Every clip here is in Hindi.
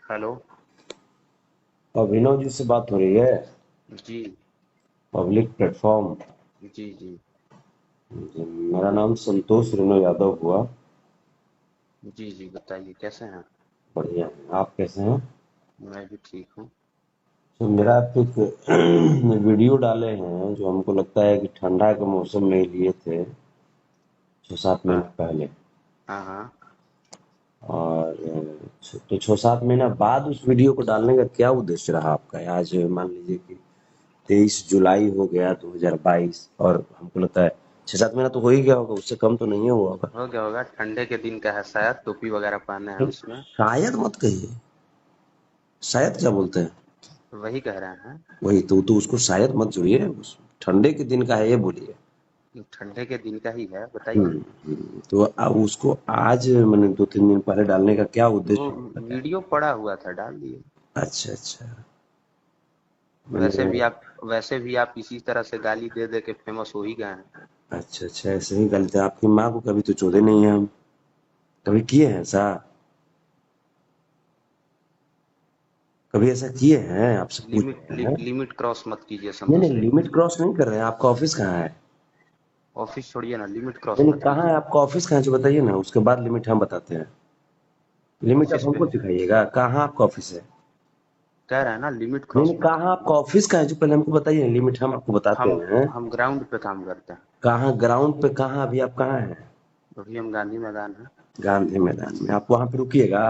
हेलो। अभिनव जी से बात हो रही है। जी। Public platform. जी जी। मेरा नाम संतोष रेणु यादव हुआ। जी जी, बताइए कैसे हैं। बढ़िया है। आप कैसे हैं? मैं भी ठीक हूँ। तो मेरा आप एक वीडियो डाले हैं जो हमको लगता है कि ठंडा के मौसम में लिए थे 6-7 महीने हाँ पहले। हाँ हाँ। और तो 6-7 महीना बाद उस वीडियो को डालने का क्या उद्देश्य रहा आपका? आज मान लीजिए कि 23 जुलाई हो गया 2022 और हमको लगता है 6-7 महीना तो हो ही गया होगा, उससे कम तो नहीं हुआ होगा। हो गया होगा, ठंडे के दिन का है, शायद टोपी वगैरह पहने हैं उसमें। शायद मत कहिए। शायद क्या बोलते हैं? वही कह रहे हैं। वही तो उसको शायद मत जोड़िए, ठंडे के दिन का है ये बोलिए। ठंडे के दिन का ही है, बताइए। तो उसको आज मैंने 2-3 दिन पहले डालने का क्या वो उद्देश्य बताया? वीडियो पड़ा हुआ था, डाल दिए। अच्छा अच्छा। वैसे मैंने भी आप वैसे भी आप इसी तरह से गाली दे दे के फेमस हो ही गए हैं। अच्छा अच्छा, ऐसे ही गलती। आपकी माँ को कभी तो चोदे नहीं है हम, कभी किए हैं ऐसा? कभी ऐसा किए हैं? आपसे पूछ रहे हैं। लिमिट क्रॉस मत कीजिए नहीं नहीं, संतोष भाई। लिमिट क्रॉस नहीं कर रहे हैं। आपका ऑफिस कहाँ है? ऑफिस छोड़िए ना, लिमिट क्रॉस नहीं नहीं, मत कहाँ है कीजिए। आपका ऑफिस? कहाँ है जो बताइए ना, उसके बाद लिमिट हम बताते हैं। लिमिट आप ऑफिस पे हमको सिखाइएगा। कहाँ आपका ऑफिस है? कह रहे हैं ना, लिमिट नहीं क्रॉस नहीं, मत कहाँ कीजिए। आपका ऑफिस कहाँ है जो पहले हमको बताइए। लिमिट हम आपको बताते हम हैं। हम ग्राउंड पे काम करते हैं। कहाँ ग्राउंड पे? कहाँ अभी आप कहाँ हैं? अभी हम गांधी मैदान है। गांधी मैदान में। आप वहां पे रुकिएगा।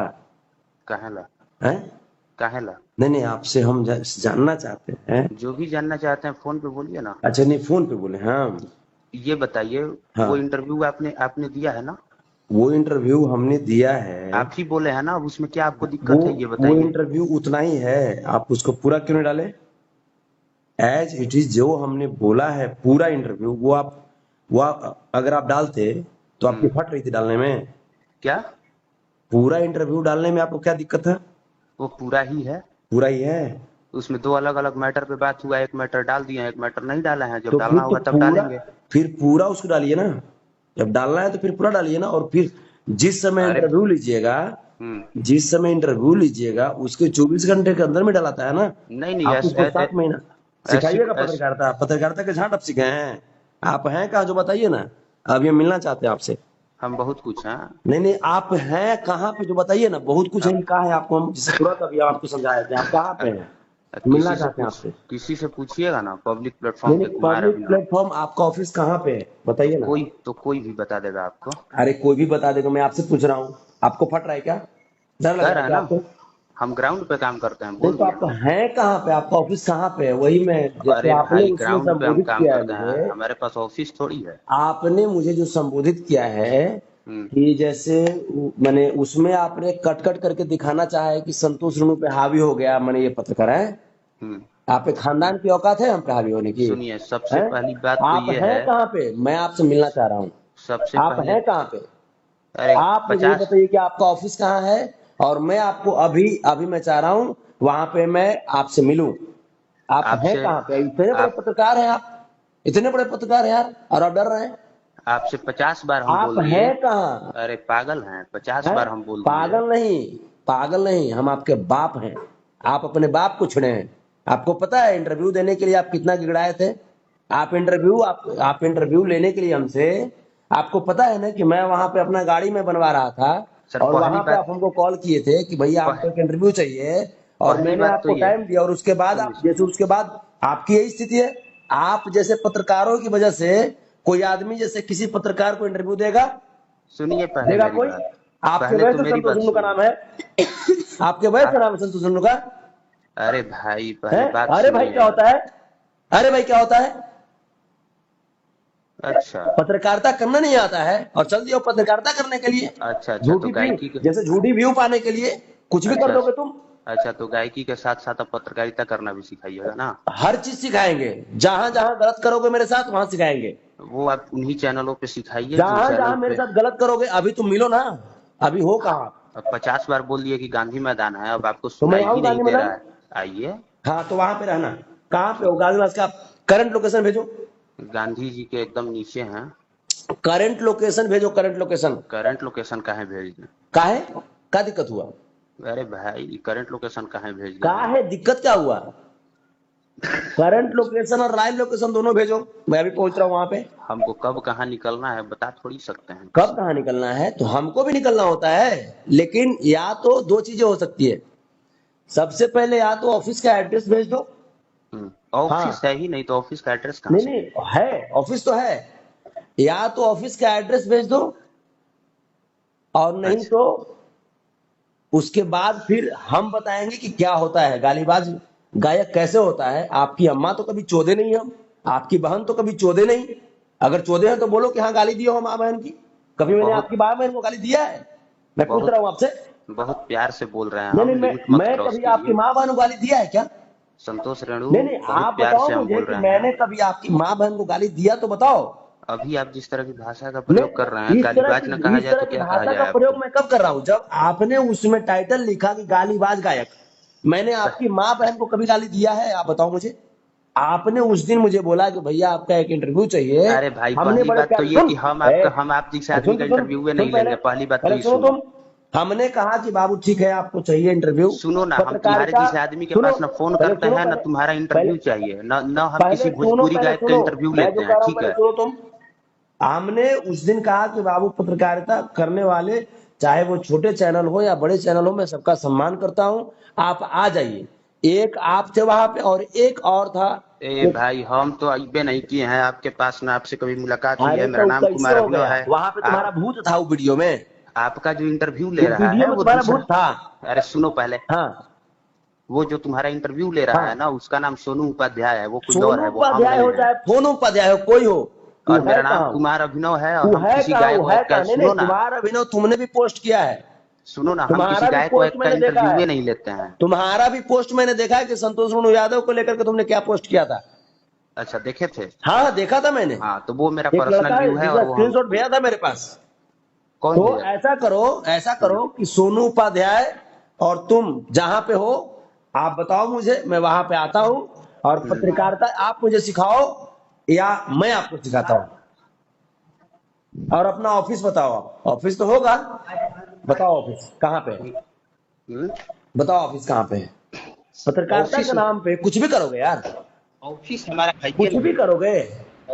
काहेला। हैं? काहेला। नहीं नहीं, आपसे हम जानना चाहते हैं। जो भी जानना चाहते हैं फोन पे बोलिए ना। अच्छा, नहीं फोन पे बोले हम। ये बताइए, वो हाँ, इंटरव्यू आपने आपने दिया है ना। वो इंटरव्यू हमने दिया है। आप ही बोले हैं ना, अब उसमें क्या आपको वो दिक्कत है ये वो बताइए। इंटरव्यू उतना ही है। आप उसको पूरा क्यों नहीं डाले? एज इट इज जो हमने बोला है पूरा इंटरव्यू, वो अगर आप डालते तो आपकी हम्म। फट रही थी डालने में। क्या। पूरा इंटरव्यू डालने में आपको क्या दिक्कत है? वो पूरा ही है। पूरा ही है। उसमें दो अलग अलग मैटर पे बात हुआ, एक मैटर डाल दिए हैं, एक मैटर नहीं डाला है, जब तो डालना फिर तो होगा तब पूरा, डालेंगे। फिर पूरा उसको डालिए ना। जब डालना है तो फिर पूरा डालिए ना। और फिर जिस समय अरे। इंटरव्यू लीजिएगा, हम्म। जिस समय इंटरव्यू लीजिएगा उसके 24 घंटे के अंदर में डलाता है ना। नहीं नहीं, आप उसको 7 महीना ऐसी सिखाइएगा पत्रकारिता। पत्रकारिता के झाट आप सीखे हैं? आप हैं कहाँ जो बताइए ना। अब ये मिलना चाहते हैं आपसे। हम बहुत कुछ हैं। नहीं नहीं, आप हैं कहाँ पे जो बताइए ना। बहुत कुछ है, अब कहा है आपको हम जिसे तुरंत अभी आपको समझाए थे। आप कहाँ पे हैं? मिलना चाहते हैं आपसे। किसी से पूछिएगा ना, पब्लिक प्लेटफॉर्म नहीं नहीं, पे कुमार पब्लिक अभिनव। प्लेटफॉर्म आपका ऑफिस कहाँ पे है बताइए ना। तो कोई भी बता देगा आपको। अरे कोई भी बता देगा, मैं आपसे पूछ रहा हूँ। आपको फट रहा है क्या? डर लग कह रहा है रहे हैं क्या ना, आपको? हम ग्राउंड पे काम करते हैं, नहीं बोल तो दिए आप ना। हैं कहाँ पे? आपका ऑफिस कहाँ पे है? वही मैं, जैसे अरे आपने भाई, उसमें ग्राउंड पे हम संबोधित काम किया है करते हैं, मुझे। हमारे पास ऑफिस थोड़ी है। आपने मुझे जो संबोधित किया है हम्म। कि जैसे मैंने उसमें आपने कट कट करके दिखाना चाहा है कि संतोष रेणु पे हावी हो गया। मैंने ये पत्रकार है। हम्म। आप पे खानदान की औकात है हम पे हावी होने की? सुनिए, सबसे हैं? पहली बात तो आप ये हैं है। कहाँ पे? मैं आपसे मिलना चाह रहा हूँ। सबसे आप पहले। हैं कहाँ पे? अरे आप मुझे ये 50। बताइए कि आपका ऑफिस कहाँ है। और मैं आपको अभी अभी मैं चाह रहा हूँ वहां पे मैं आपसे मिलूं। आप हैं आपसे कहाँ पे? इतने बड़े आप पत्रकार हैं आप। इतने बड़े पत्रकार हैं यार, और आप डर रहे हैं। आपसे 50 बार हम आप बोल दिए। हैं कहाँ? अरे पागल हैं, पचास हैं? बार हम बोल दिए। पागल नहीं, पागल नहीं, हम आपके बाप हैं। आप अपने बाप को छुड़े हैं। आपको पता है इंटरव्यू देने के लिए आप कितना गिड़ाए थे? आप इंटरव्यू लेने के लिए हमसे, आपको पता है ना कि मैं वहां पे अपना गाड़ी में बनवा रहा था। सर और पहली वहां पे आप बात। हमको कॉल किए थे कि भैया हमको पह, एक इंटरव्यू चाहिए। और पहली मैंने बात तो आपको ये। टाइम दिया और उसके बाद सुनिए आप जैसे, सुनिए। उसके बाद आपकी यही स्थिति है। आप जैसे पत्रकारों की वजह से कोई आदमी जैसे किसी पत्रकार को इंटरव्यू देगा? सुनिए पहले देगा मेरी कोई? बात। आपके पहले तो वैसे मेरी संतोष बात उल्लू का सुनिए। नाम है? आपके वैसे का आप। नाम है संतोष उल्लू का? अरे भाई, है? पहले बात अरे भाई क्या सुनिए। होता है? अरे भाई क्या होता है? अच्छा। पत्रकारिता करना नहीं आता है और चल दियो पत्रकारिता करने के लिए। अच्छा अच्छा, तो झूठी व्यू, गायकी के। जैसे झूठी व्यू पाने के लिए कुछ भी कर अच्छा। दोगे तुम। अच्छा, तो गायकी के साथ साथ आप पत्रकारिता करना भी सिखाइएगा ना। हर चीज सिखाएंगे। जहां जहां गलत करोगे मेरे साथ वहां सिखाएंगे। वो आप उन्हीं चैनलों पे सिखाइए जिन जहां चैनल जहां मेरे पे। साथ गलत करोगे, अभी तुम मिलो ना। अभी हो कहाँ? अब 50 बार बोल दिए कि गांधी मैदान है, अब आपको तो मैं सुनाई आऊं ही नहीं गांधी दे मैदान? रहा है। आइए। हाँ तो वहां पे रहना। कहाँ पे हो ठीक। गांधी मैदान का? करंट लोकेशन भेजो। गांधी जी के एकदम नीचे हैं। करंट लोकेशन भेजो, करंट लोकेशन। करंट लोकेशन कहाँ भेज दें। का है? क्या दिक्कत हुआ? अरे भाई करंट लोकेशन कहाँ भेज कहा देंगे? है, दिक्कत क्या हुआ? करंट लोकेशन और लाइव लोकेशन दोनों भेजो, मैं अभी पहुंच रहा हूँ वहां पे। हमको कब कहाँ निकलना है बता थोड़ी सकते हैं कब किसी कहाँ निकलना है तो हमको भी निकलना होता है, लेकिन या तो दो चीजें हो सकती है। सबसे पहले या तो ऑफिस का एड्रेस भेज दो। ऑफिस हाँ, है ही नहीं तो ऑफिस का एड्रेस कहाँ नहीं से नहीं, भेज? है ऑफिस तो है। या तो ऑफिस का एड्रेस भेज दो, और नहीं अच्छा तो उसके बाद फिर हम बताएंगे कि क्या होता है गालीबाज गायक कैसे होता है। आपकी अम्मा तो कभी चोदे नहीं हम, आपकी बहन तो कभी चोदे नहीं। अगर चोदे हैं तो बोलो कि हाँ गाली दियो हम माँ बहन की। कभी मैंने बहुत आपकी माँ बहन को गाली दिया है? मैं पूछ बहुत रहा हूँ आपसे। बहुत प्यार से बोल रहे हैं नहीं हम, नहीं, लिमिट मत मैं क्रॉस कभी आपकी कीजिए। माँ बहन को गाली दिया है क्या? संतोष रेणु, नहीं नहीं, बहुत आप प्यार बताओ से हम मुझे बोल कि रहे हैं। मैंने कभी आपकी माँ बहन को गाली दिया तो बताओ। अभी आप जिस तरह की भाषा का मैं प्रयोग कर रहे हैं, गालीबाज न कहा इस जाए तरह तो की क्या कहा भाषा का जाए प्रयोग आपको? मैं कब कर रहा हूं? जब आपने उसमें टाइटल लिखा कि गालीबाज गायक। मैंने आपकी माँ बहन को कभी गाली दिया है? आप बताओ मुझे। आपने उस दिन मुझे बोला कि भैया आपका एक इंटरव्यू चाहिए। अरे भाई हमने पहली बड़े बात तो प्यार ये सुन, कि ए, हम आप जैसे आदमी सुन का तो सुन, इंटरव्यू सुन नहीं पहले, लेंगे, पहली बात तो पहले ये सुनो सुनो। तुम। हमने कहा कि बाबू ठीक है आपको चाहिए इंटरव्यू सुनो ना, हम तुम्हारे पत्रकारिता। जैसे आदमी के सुनो पास ना फोन पहले, करते सुनो हैं ना पहले, तुम्हारा पहले इंटरव्यू चाहिए, न न हम पहले किसी सुनो, भोजपुरी पहले गायक का सुनो। इंटरव्यू मैं जो लेते कह हैं, रहा हूं ठीक पहले है? सुनो तुम। हमने उस दिन कहा कि बाबू पत्रकारिता करने वाले, चाहे वो छोटे चैनल हो या बड़े चैनल हो, मैं सबका सम्मान करता हूं। आप आ जाइए। एक आप थे वहां पे और एक और था। ए एक, भाई हम तो अइबे नहीं किए हैं आपके पास, ना आपसे कभी मुलाकात हुई अरे है। मेरा तो नाम कैसे कुमार हो अभिनव गया? है। वहां पे तुम्हारा आप भूत था वो वीडियो में। आपका जो इंटरव्यू ले वो रहा वीडियो है में वो तुम्हारा भूत दूसरा। था। अरे सुनो पहले, हाँ वो जो तुम्हारा इंटरव्यू ले रहा है हाँ। ना उसका नाम सोनू उपाध्याय है, वो कोई और सोनू है, वो हम उपाध्याय नहीं हो है। चाहे फोन उपाध्याय हो, कोई हो, और वो है मेरा नाम कहाँ? कुमार अभिनव है और वो हम है किसी कहाँ? गायक वो है वायक का, कहाँ? नहीं नहीं, सुनो ना, तुम्हारा अभिनव तुमने भी पोस्ट किया है। सुनो ना, हम किसी तुम्हारा भी गायक पोस्ट वायक का मैंने देखा है। इंटरव्यू नहीं लेते हैं। तुम्हारा भी पोस्ट मैंने देखा है कि संतोष ऋणु यादव को लेकर के तुमने क्या पोस्ट किया था। अच्छा देखे थे? हाँ देखा था मैंने। हाँ तो वो मेरा एक पर्सनल लड़का है व्यू है और जिसका वो हम। स्क्रीनशॉट भेजा था मेरे पास। कौन तो भेजा था? ऐसा करो, ऐसा हम्म, करो कि सोनू उपाध्याय और तुम जहां पे हो, आप बताओ मुझे, मैं वहां पे आता हूं। और हम्म, पत्रकारिता आप मुझे सिखाओ या मैं आपको सिखाता हूँ। और अपना ऑफिस बताओ, आप ऑफिस तो होगा, बताओ ऑफिस कहाँ पे है। हम्म। बताओ ऑफिस कहाँ पे है। पत्रकारिता ऑफिस के नाम पे कुछ भी करोगे यार, ऑफिस हमारा है ये कुछ भी नहीं है। करोगे।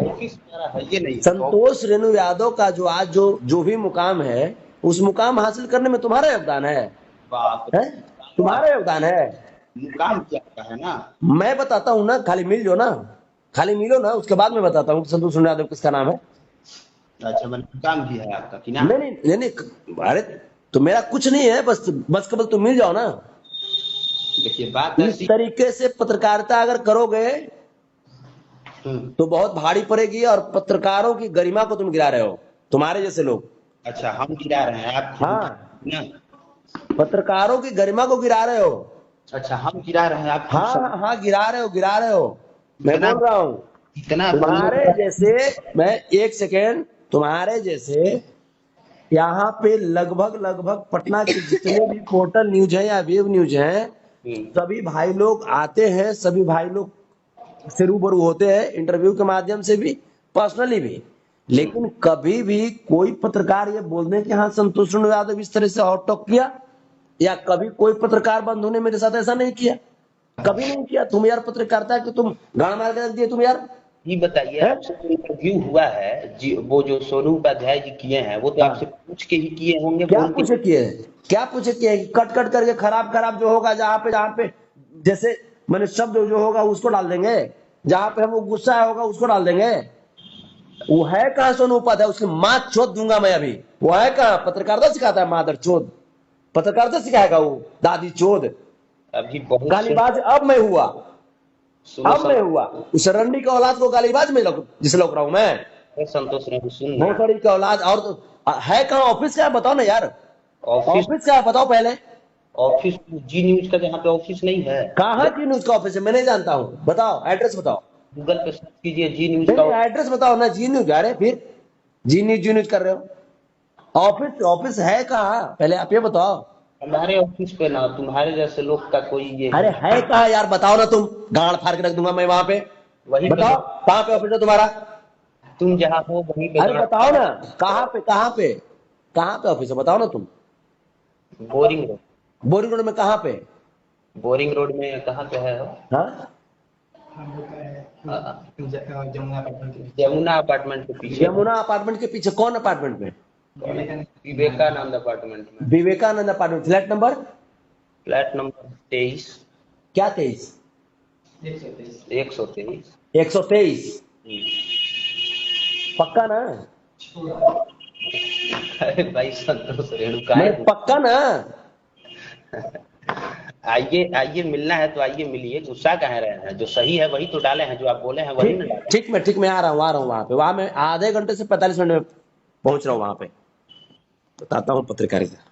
ऑफिस हमारा है ये नहीं है तो संतोष रेणु यादव का जो आज जो भी मुकाम है, उस मुकाम हासिल करने में तुम्हारा योगदान बाप रे, है? तुम्हारा योगदान है। मुकाम क्या होता है ना? मैं बताता हूँ ना, खाली मिल जो ना, खाली मिलो ना, उसके बाद मैं बताता हूँ कि संतोष रेणु यादव किसका नाम है। अच्छा मैंने मुकाम भी है आपका कि ना? नहीं नहीं नहीं नहीं, अरे तो मेरा कुछ नहीं है, बस बस केवल तुम मिल जाओ ना। देखिए बात इस ऐसी। तरीके से पत्रकारिता अगर करोगे हम्म। तो बहुत भारी पड़ेगी, और पत्रकारों की गरिमा को तुम गिरा रहे हो, तुम्हारे जैसे लोग। अच्छा हम गिरा रहे हैं, आप खुद उठा हाँ, ना? पत्रकारों की गरिमा को गिरा रहे हो। अच्छा हम गिरा रहे हैं, आप खुद हाँ सब। हाँ हाँ, गिरा रहे हो, गिरा रहे हो। मैं इतना बोल रहा हूँ इतना तुम्हारे प्रमोट। जैसे, मैं एक सेकेंड, तुम्हारे जैसे यहाँ पे लगभग लगभग पटना के जितने भी पोर्टल न्यूज है या वेब न्यूज है, हम्म, सभी भाई लोग आते हैं, सभी भाई लोग से रूबरू होते हैं, इंटरव्यू के माध्यम से भी, पर्सनली भी। हम्म। लेकिन कभी भी कोई पत्रकार ये बोलने के हाँ संतोष रेणु यादव इस तरह से हॉट टॉक किया, या कभी कोई पत्रकार बंधु ने मेरे साथ ऐसा नहीं किया, कभी नहीं किया। तुम यार पत्रकारिता कि तुम गाड़ मार के रख दिए तुम यार। ये बताइए, है? आपसे जो इंटरव्यू हुआ है जी, वो जो सोनू उपाध्याय जी किए हैं वो तो आपसे हाँ, पूछ के ही किए होंगे, क्या बोल के? पूछे किए, क्या पूछे किए? कट कट करके खराब खराब जो होगा, जहां पे जैसे मैंने शब्द जो होगा उसको डाल देंगे, जहां पे हमको गुस्सा होगा उसको डाल देंगे। वो है कहाँ सोनू उपाध्याय? उसकी माँ चोद दूंगा मैं अभी। वो है कहाँ? पत्रकारिता सिखाता है मादर चोद, पत्रकारिता सिखाएगा वो दादी चोद। अभी बहुत गालीबाज अब मैं हुआ, सुनो अब मैं हुआ। उस रंडी के औलाद को गालीबाज में जिसे लोग रहा हूं मैं, संतोष ने सुन ना। भोसड़ी के औलाद। और तो, है कहाँ? ऑफिस क्या है बताओ ना यार, ऑफिस ऑफिस क्या है बताओ पहले। ऑफिस जी न्यूज का जहाँ पे ऑफिस नहीं है, कहाँ जी न्यूज का ऑफिस है? मैं नहीं जानता हूँ, बताओ एड्रेस बताओ। गूगल पे सर्च कीजिए जी न्यूज नहीं का। नहीं, एड्रेस बताओ ना। जी न्यूज जा रहे फिर, जी न्यूज कर रहे हो। ऑफिस ऑफिस है कहाँ पहले आप ये बताओ। हमारे ऑफिस पे ना तुम्हारे जैसे लोग का कोई ये अरे है। है कहाँ यार, बताओ ना तुम, गाड़ फाड़ के रख दूंगा मैं वहां पे। वहीं पे बताओ कहाँ पे ऑफिस है तुम्हारा? तुम जहाँ हो वहीं पे अरे गाड़ बताओ ना, कहाँ पे, कहाँ पे, कहाँ पे ऑफिस है बताओ ना तुम। Boring road. बोरिंग रोड में कहाँ पे? बोरिंग रोड में कहाँ पे है? हाँ, जमुना अपार्टमेंट के पीछे। यमुना अपार्टमेंट के पीछे। कौन अपार्टमेंट में? विवेकानंद अपार्टमेंट में। Vivekananda apartment, flat number? Flat number 23। क्या 23? 123। 123। पक्का ना? अरे भाई संतोष रेणुका मैं पक्का ना? आइए आइए, मिलना है तो आइए मिलिए, गुस्सा कह रहे हैं? जो सही है वही तो डाले हैं, जो आप बोले हैं वही ना डाले। ठीक, मैं आ रहा हूँ वहां पे। वहां मैं आधे घंटे से 45 मिनट में पहुंच रहा हूँ वहां पे। बताता हूँ पत्रकारिता।